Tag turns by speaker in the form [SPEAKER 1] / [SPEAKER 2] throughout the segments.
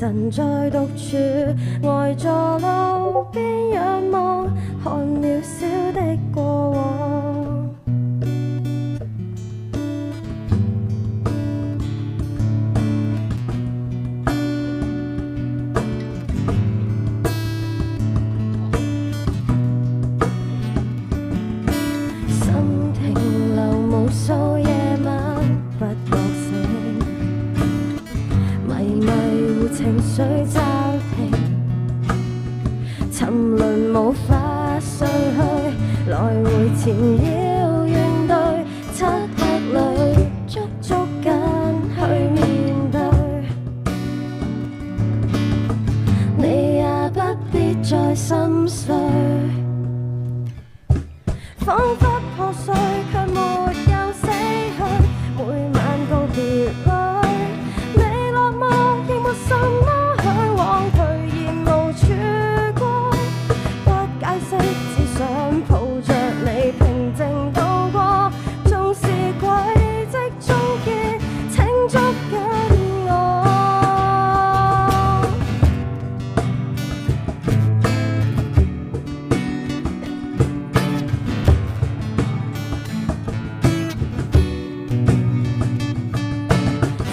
[SPEAKER 1] 人在獨處，呆坐路邊仰望，看渺小的過往。心停留無數夜晚，不覺醒，迷糊情緒驟停，沉淪無法睡去，來回纏繞怨對，漆黑裏捉緊去面對，你也不必再心碎，彷彿破碎卻沒有死去，每晚告別裏你落寞，亦沒什麼向往，頹然無曙光，不解釋只想抱着你平靜度過，縱是軌跡終結，請捉緊我。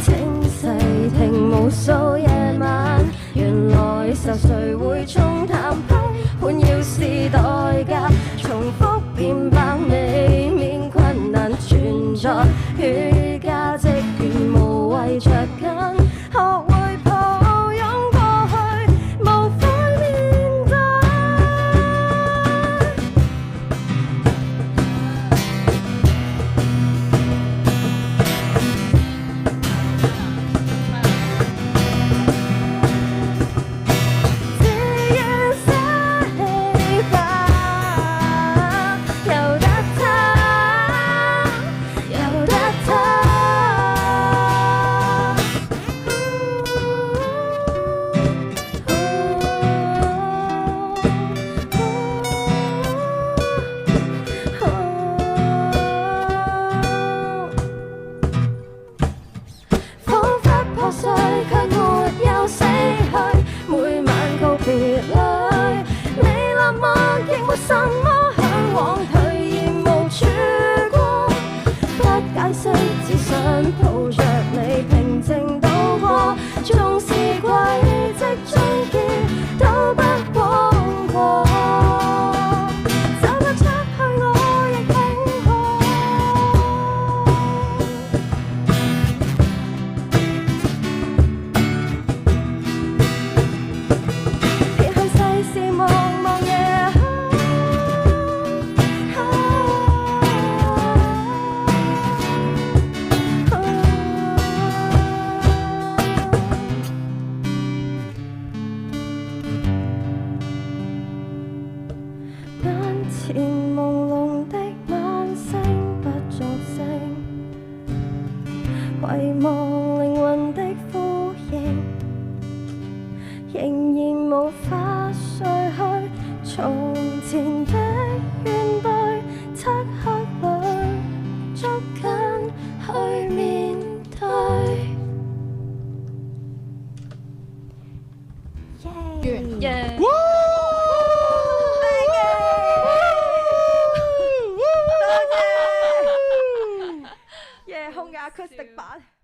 [SPEAKER 1] 情逝停無數夜晚，原來愁誰會沖淡批判，要是代價重複變白，未免困難存在，與價值權無謂着緊，學會抱擁過去，無法面對。只願捨棄吧，由得他，由得他。彷彿破碎卻沒有死去，每晚告別裏你落寞，亦沒什麼向往，頹然無曙光，不解釋只想抱着你平靜度過，縱是軌跡終結都不枉過，走不出去我亦輕可。撇去世事茫茫夜眼前朦朧的晚星不作聲，遺忘靈魂的呼應，仍然無法睡去，從前的怨對，漆黑裏捉緊去面對。
[SPEAKER 2] 耶！
[SPEAKER 1] 夜空嘅 acoustic 版。